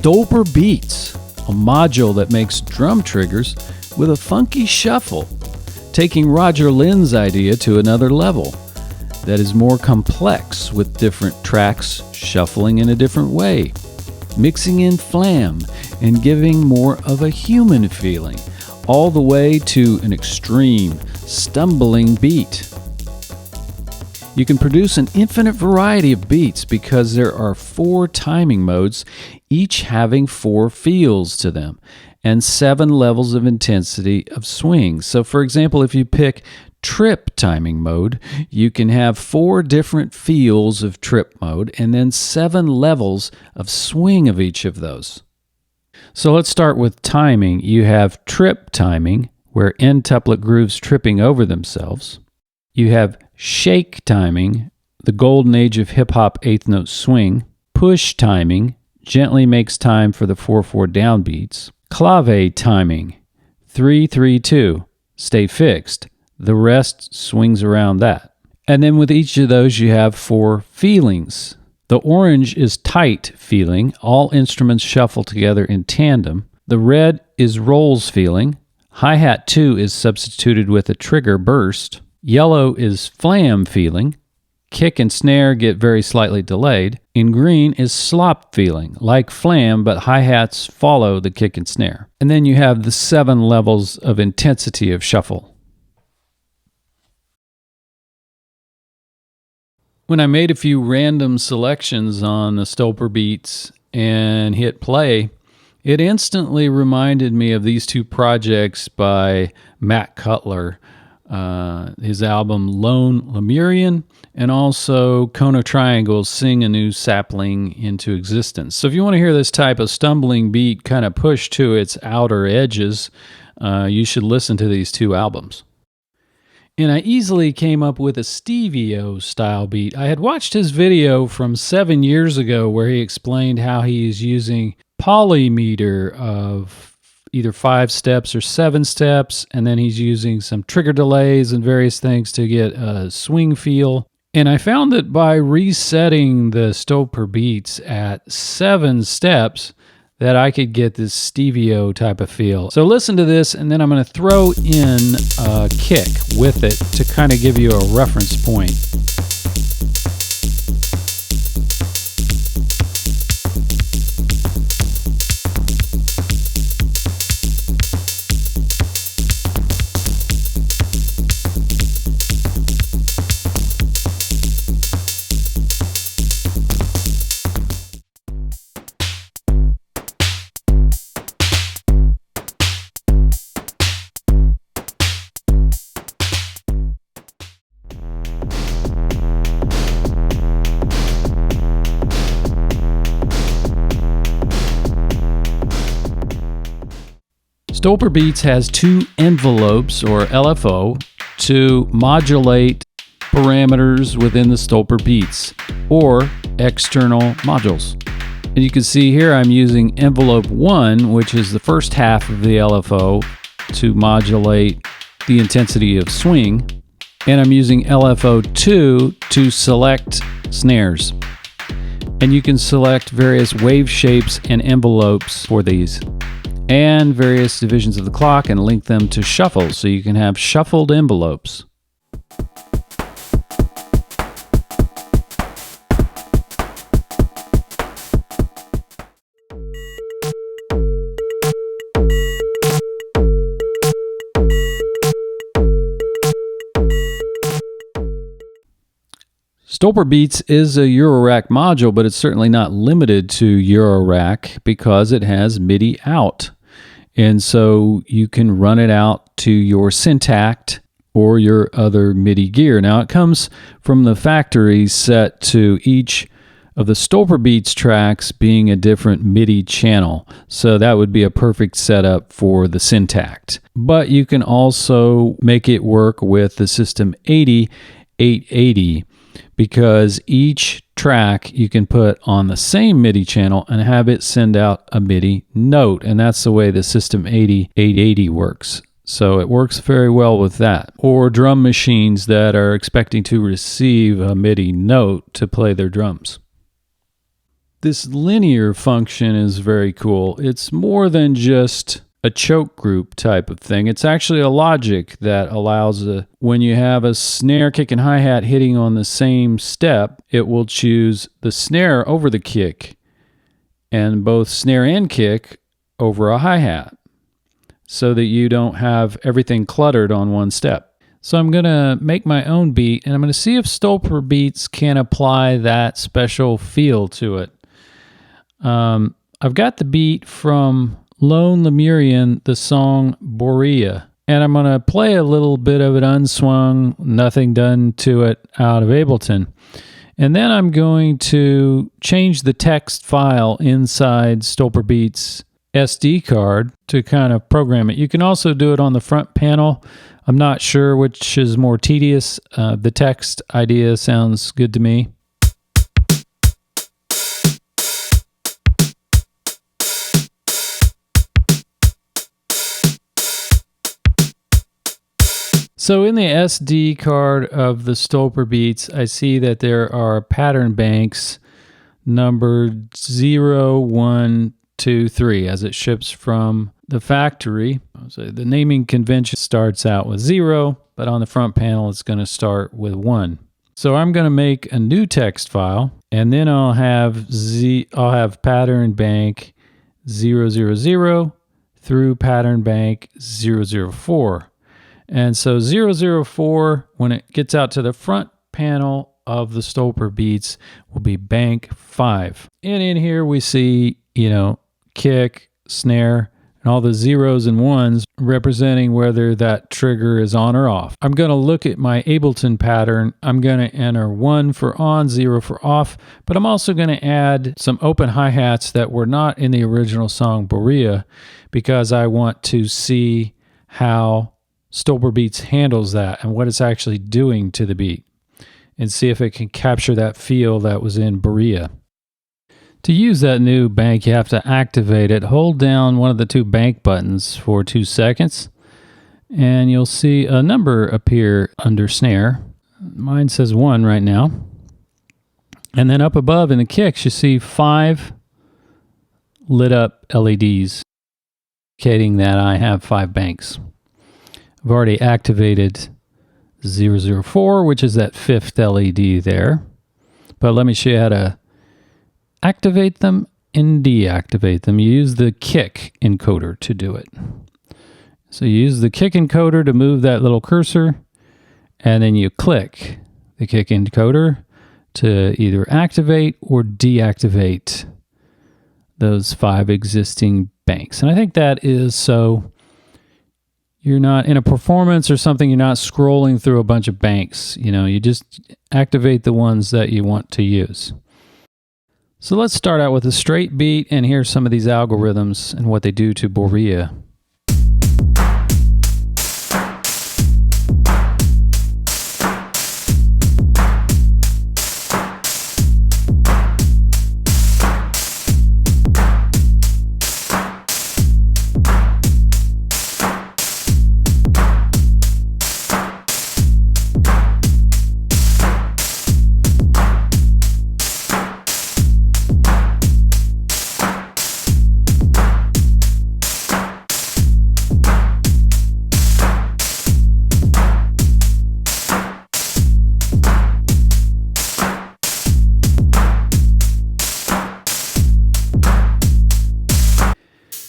Stolperbeats, a module that makes drum triggers with a funky shuffle, taking Roger Lynn's idea to another level that is more complex with different tracks shuffling in a different way, mixing in flam and giving more of a human feeling, all the way to an extreme, stumbling beat. You can produce an infinite variety of beats because there are 4 timing modes, each having 4 feels to them, and 7 levels of intensity of swing. So for example, if you pick trip timing mode, you can have 4 different feels of trip mode and then 7 levels of swing of each of those. So let's start with timing. You have trip timing, where n-tuplet grooves tripping over themselves. You have shake timing, the golden age of hip-hop 8th note swing. Push timing, gently makes time for the 4/4 downbeats. Clave timing, 3/3/2, stay fixed. The rest swings around that. And then with each of those you have 4 feelings. The orange is tight feeling, all instruments shuffle together in tandem. The red is rolls feeling. Hi-hat 2 is substituted with a trigger burst. Yellow is flam feeling. Kick and snare get very slightly delayed. In green is slop feeling, like flam, but hi-hats follow the kick and snare. And then you have the 7 levels of intensity of shuffle. When I made a few random selections on the Stolperbeats and hit play, it instantly reminded me of these 2 projects by Matt Cutler. His album Lone Lemurian, and also Kona Triangle's Sing a New Sapling into Existence. So if you want to hear this type of stumbling beat kind of push to its outer edges, you should listen to these 2 albums. And I easily came up with a Stevie-O style beat. I had watched his video from 7 years ago where he explained how he is using polymeter of either 5 steps or 7 steps, and then he's using some trigger delays and various things to get a swing feel. And I found that by resetting the Stolperbeats at 7 steps, that I could get this Stevie-O type of feel. So listen to this, and then I'm going to throw in a kick with it to kind of give you a reference point. Stolperbeats has 2 envelopes, or LFO, to modulate parameters within the Stolperbeats, or external modules. And you can see here I'm using envelope 1, which is the first half of the LFO, to modulate the intensity of swing. And I'm using LFO 2 to select snares. And you can select various wave shapes and envelopes for these, and various divisions of the clock, and link them to shuffle, so you can have shuffled envelopes. Stolperbeats is a Eurorack module, but it's certainly not limited to Eurorack because it has MIDI out. And so you can run it out to your Syntakt or your other MIDI gear. Now it comes from the factory set to each of the Stolperbeats tracks being a different MIDI channel. So that would be a perfect setup for the Syntakt. But you can also make it work with the System 80 880, because each track you can put on the same MIDI channel and have it send out a MIDI note. And that's the way the System 80 880 works. So it works very well with that. Or drum machines that are expecting to receive a MIDI note to play their drums. This linear function is very cool. It's more than just a choke group type of thing. It's actually a logic that allows when you have a snare, kick, and hi-hat hitting on the same step, it will choose the snare over the kick and both snare and kick over a hi-hat so that you don't have everything cluttered on one step. So I'm going to make my own beat, and I'm going to see if Stolperbeats can apply that special feel to it. I've got the beat from Lone Lemurian, the song Borea, and I'm going to play a little bit of it unswung, nothing done to it out of Ableton. And then I'm going to change the text file inside Stolperbeats SD card to kind of program it. You can also do it on the front panel. I'm not sure which is more tedious. The text idea sounds good to me. So in the SD card of the Stolperbeats, I see that there are pattern banks numbered 0, 1, 2, 3 as it ships from the factory. So the naming convention starts out with 0, but on the front panel it's going to start with 1. So I'm going to make a new text file, and then I'll have pattern bank 000 through pattern bank 004. And so 004, when it gets out to the front panel of the Stolperbeats, will be bank 5. And in here we see, kick, snare, and all the zeros and ones representing whether that trigger is on or off. I'm going to look at my Ableton pattern. I'm going to enter 1 for on, 0 for off, but I'm also going to add some open hi-hats that were not in the original song Borea, because I want to see how Stolperbeats handles that and what it's actually doing to the beat, and see if it can capture that feel that was in Borea. To use that new bank, you have to activate it. Hold down one of the two bank buttons for 2 seconds, and you'll see a number appear under snare. Mine says 1 right now. And then up above in the kicks, you see 5 lit up LEDs, indicating that I have 5 banks. I've already activated 004, which is that 5th LED there. But let me show you how to activate them and deactivate them. You use the kick encoder to do it. So you use the kick encoder to move that little cursor, and then you click the kick encoder to either activate or deactivate those 5 existing banks. And I think that is so you're not in a performance or something, you're not scrolling through a bunch of banks. You just activate the ones that you want to use. So let's start out with a straight beat, and here's some of these algorithms and what they do to Borea.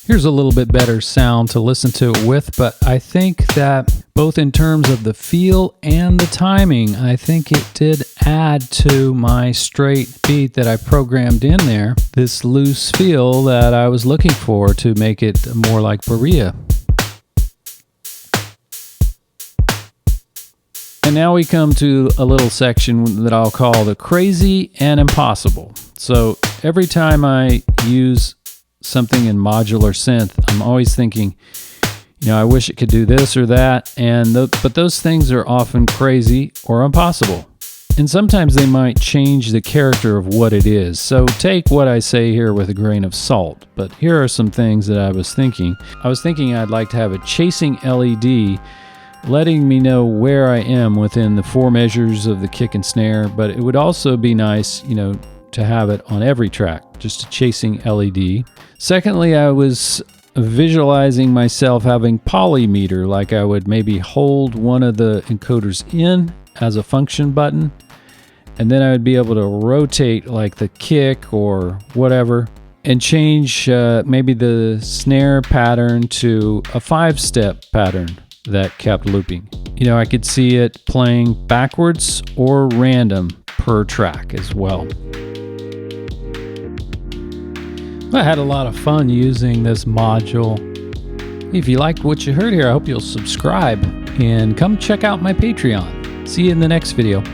Here's a little bit better sound to listen to it with, but I think that both in terms of the feel and the timing, I think it did add to my straight beat that I programmed in there, this loose feel that I was looking for to make it more like Borea. And now we come to a little section that I'll call the crazy and impossible. So every time I use something in modular synth, I'm always thinking, I wish it could do this or that, but those things are often crazy or impossible. And sometimes they might change the character of what it is. So take what I say here with a grain of salt. But here are some things that I was thinking. I'd like to have a chasing LED letting me know where I am within the 4 measures of the kick and snare, but it would also be nice, to have it on every track, just a chasing LED. Secondly, I was visualizing myself having polymeter, like I would maybe hold one of the encoders in as a function button, and then I would be able to rotate like the kick or whatever and change maybe the snare pattern to a 5-step pattern that kept looping. You know, I could see it playing backwards or random per track as well. I had a lot of fun using this module. If you liked what you heard here, I hope you'll subscribe and come check out my Patreon. See you in the next video.